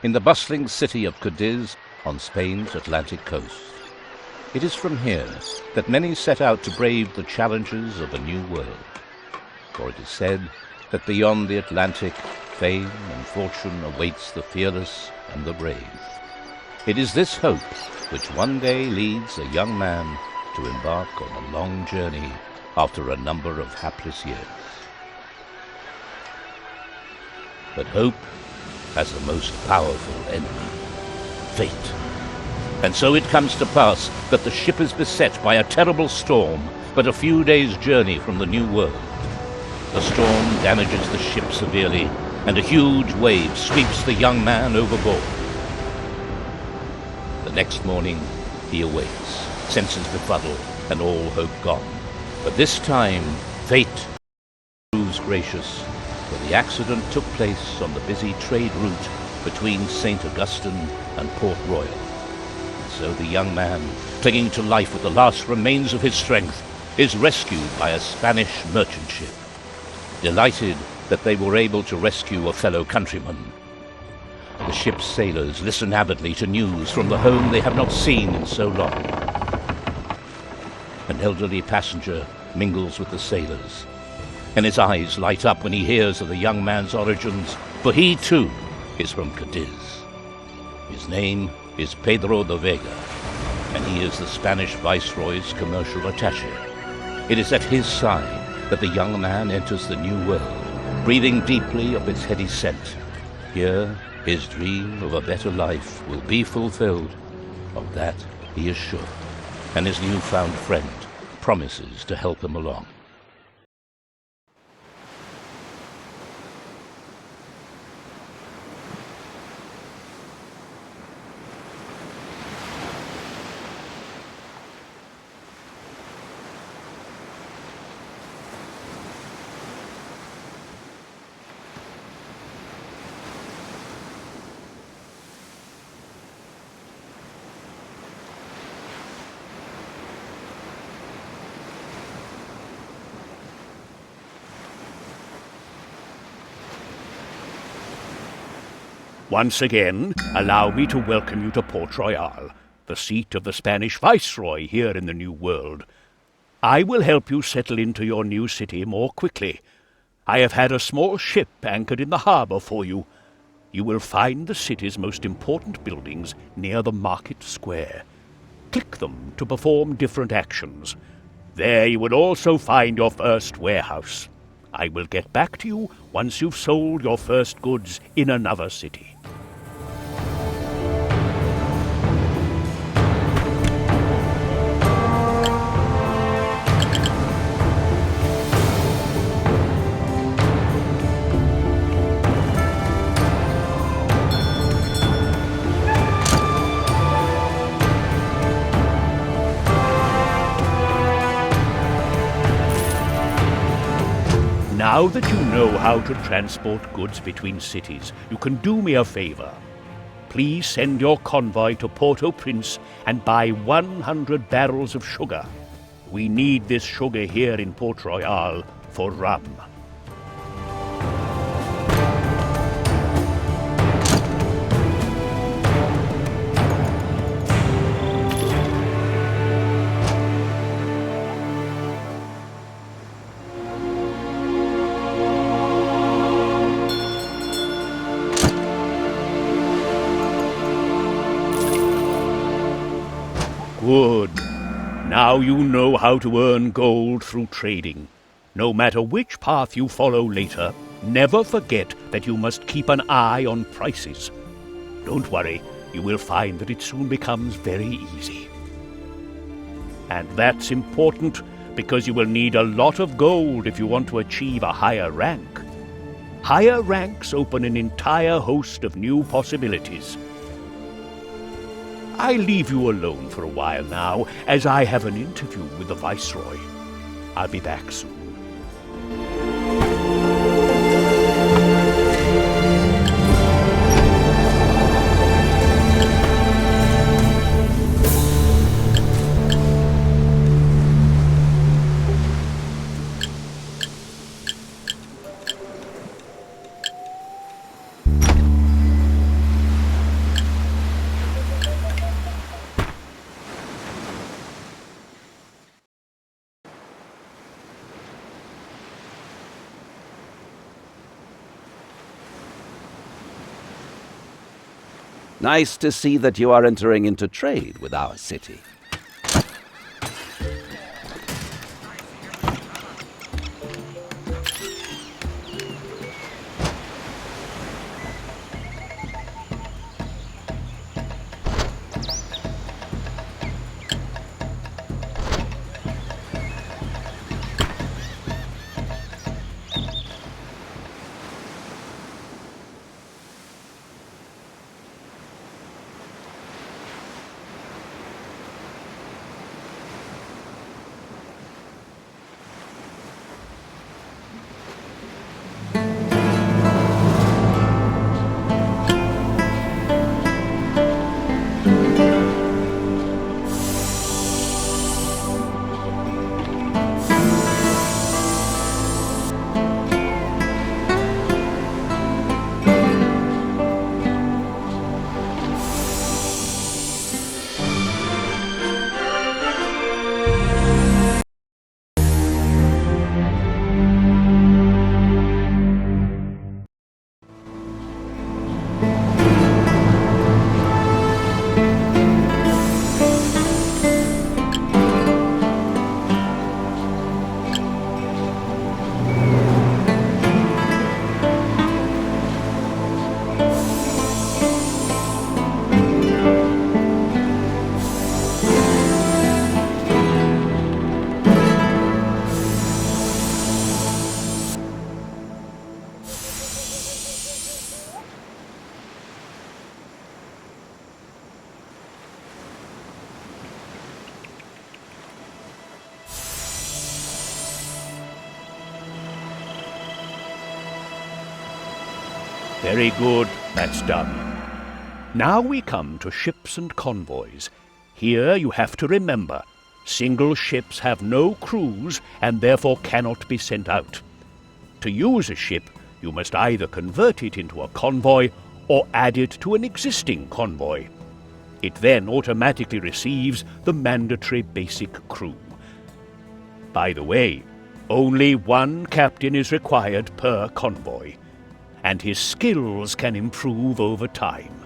in the bustling city of Cadiz on Spain's Atlantic coast. It is from here that many set out to brave the challenges of a new world. For it is said that beyond the Atlantic, fame and fortune awaits the fearless and the brave. It is this hope which one day leads a young man to embark on a long journey after a number of hapless years. But hope has the most powerful enemy, fate. And so it comes to pass that the ship is beset by a terrible storm, but a few days' journey from the New World. The storm damages the ship severely, and a huge wave sweeps the young man overboard. The next morning, he awakes, senses befuddled, and all hope gone. But this time, fate proves gracious, for the accident took place on the busy trade route between St. Augustine and Port Royal. And so the young man, clinging to life with the last remains of his strength, is rescued by a Spanish merchant ship. Delighted that they were able to rescue a fellow countryman, the ship's sailors listen avidly to news from the home they have not seen in so long. An elderly passenger mingles with the sailors, and his eyes light up when he hears of the young man's origins, for he too is from Cadiz. His name is Pedro de Vega, and he is the Spanish Viceroy's commercial attaché. It is at his side that the young man enters the New World, breathing deeply of its heady scent. Here, his dream of a better life will be fulfilled. Of that he is sure, and his newfound friend promises to help him along. Once again, allow me to welcome you to Port Royale, the seat of the Spanish Viceroy here in the New World. I will help you settle into your new city more quickly. I have had a small ship anchored in the harbor for you. You will find the city's most important buildings near the market square. Click them to perform different actions. There you will also find your first warehouse. I will get back to you once you've sold your first goods in another city. Now that you know how to transport goods between cities, you can do me a favor. Please send your convoy to Port-au-Prince and buy 100 barrels of sugar. We need this sugar here in Port Royale for rum. Good. Now you know how to earn gold through trading. No matter which path you follow later, never forget that you must keep an eye on prices. Don't worry, you will find that it soon becomes very easy. And that's important because you will need a lot of gold if you want to achieve a higher rank. Higher ranks open an entire host of new possibilities. I leave you alone for a while now, as I have an interview with the Viceroy. I'll be back soon. Nice to see that you are entering into trade with our city. Very good, that's done. Now we come to ships and convoys. Here you have to remember, single ships have no crews and therefore cannot be sent out. To use a ship, you must either convert it into a convoy or add it to an existing convoy. It then automatically receives the mandatory basic crew. By the way, only one captain is required per convoy, and his skills can improve over time.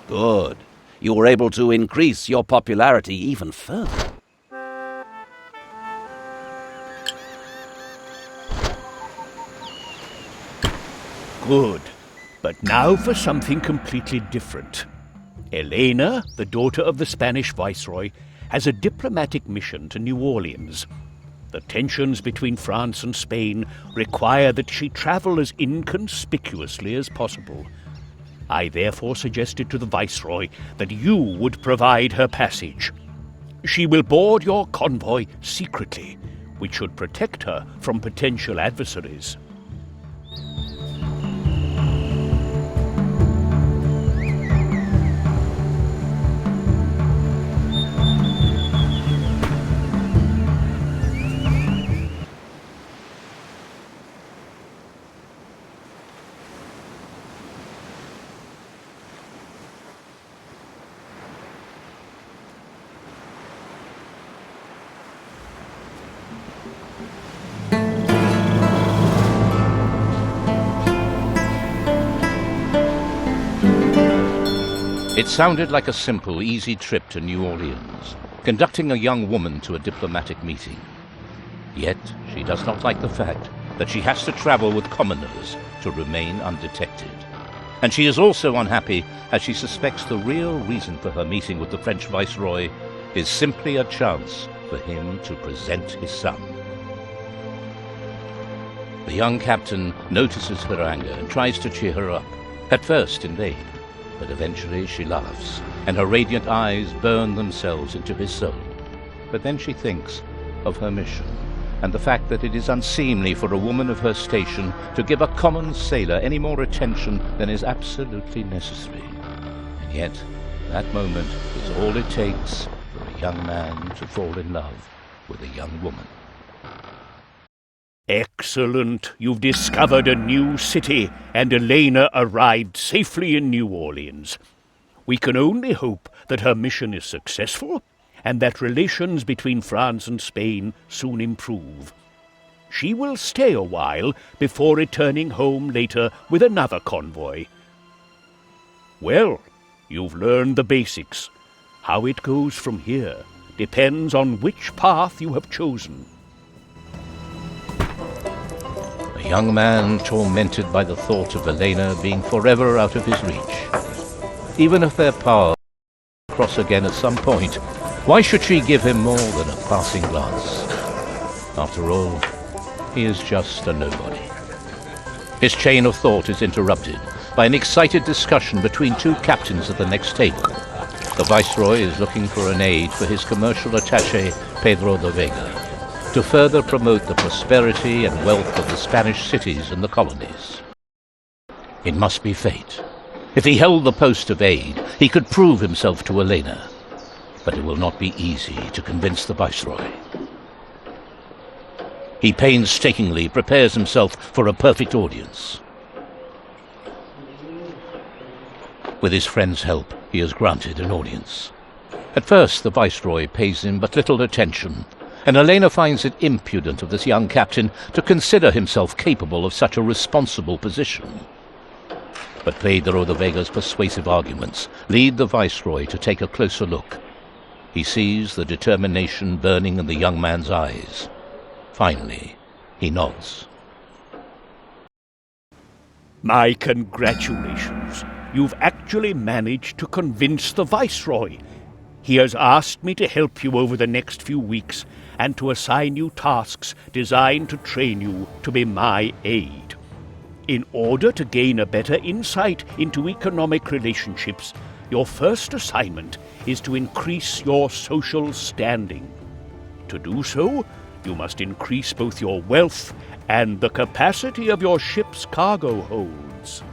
Good. You were able to increase your popularity even further. Good. But now for something completely different. Elena, the daughter of the Spanish viceroy, has a diplomatic mission to New Orleans. The tensions between France and Spain require that she travel as inconspicuously as possible. I therefore suggested to the viceroy that you would provide her passage. She will board your convoy secretly, which should protect her from potential adversaries. It sounded like a simple, easy trip to New Orleans, conducting a young woman to a diplomatic meeting. Yet she does not like the fact that she has to travel with commoners to remain undetected. And she is also unhappy as she suspects the real reason for her meeting with the French viceroy is simply a chance for him to present his son. The young captain notices her anger and tries to cheer her up, at first in vain, but eventually she laughs, and her radiant eyes burn themselves into his soul. But then she thinks of her mission, and the fact that it is unseemly for a woman of her station to give a common sailor any more attention than is absolutely necessary. And yet, that moment is all it takes for a young man to fall in love with a young woman. Excellent. You've discovered a new city, and Elena arrived safely in New Orleans. We can only hope that her mission is successful, and that relations between France and Spain soon improve. She will stay a while before returning home later with another convoy. Well, you've learned the basics. How it goes from here depends on which path you have chosen. A young man tormented by the thought of Elena being forever out of his reach. Even if their paths cross again at some point, why should she give him more than a passing glance? After all, he is just a nobody. His chain of thought is interrupted by an excited discussion between two captains at the next table. The viceroy is looking for an aide for his commercial attaché, Pedro de Vega, to further promote the prosperity and wealth of the Spanish cities and the colonies. It must be fate. If he held the post of aide, he could prove himself to Elena. But it will not be easy to convince the viceroy. He painstakingly prepares himself for a perfect audience. With his friend's help, he is granted an audience. At first, the viceroy pays him but little attention, and Elena finds it impudent of this young captain to consider himself capable of such a responsible position. But Pedro de Vega's persuasive arguments lead the viceroy to take a closer look. He sees the determination burning in the young man's eyes. Finally, he nods. My congratulations. You've actually managed to convince the viceroy. He has asked me to help you over the next few weeks and to assign you tasks designed to train you to be my aide. In order to gain a better insight into economic relationships, your first assignment is to increase your social standing. To do so, you must increase both your wealth and the capacity of your ship's cargo holds.